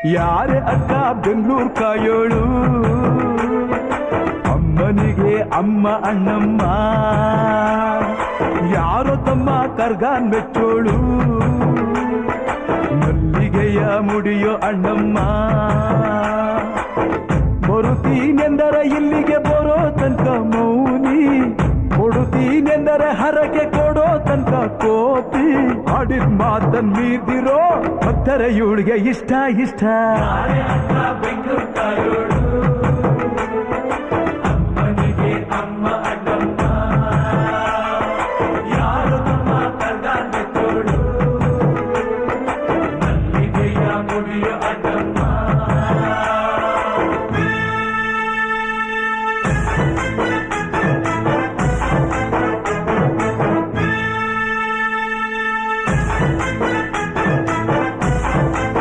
ಯಾರೇ ಅಕ್ಕ ಬೆಂಗಳೂರು ಕಾಯೋಳು, ಅಮ್ಮನಿಗೆ ಅಮ್ಮ ಅಣ್ಣಮ್ಮ, ಯಾರೋ ತಮ್ಮ ಕರ್ಗಾನ್ ಮೆಚ್ಚೋಳು, ಮಲ್ಲಿಗೆಯ ಮುಡಿಯೋ ಅಣ್ಣಮ್ಮ. ಬರುತ್ತೀನೆಂದರೆ ಇಲ್ಲಿಗೆ ಬರೋ ತನಕ ಮೌನಿ, ಕೊಡುತ್ತೀನೆಂದರೆ ಹರಕೆ ಕೊಡೋ ತನಕ ಕೋಪಿ. ಆಡಿದ ಮಾತನ್ ಮೀದಿರೋ ಭಕ್ತರ ಇವಳಿಗೆ ಇಷ್ಟ ಇಷ್ಟ. ಅಮ್ಮನಿಗೆ ಅಮ್ಮ ಅಣ್ಣಮ್ಮ, ಯಾರು ತಮ್ಮ ಕರ್ಗಾನ್ ಮೆಚ್ಚೋಳು, ಮಲ್ಲಿಗೆಯ ಮುಡಿಯೋ ಅಣ್ಣ.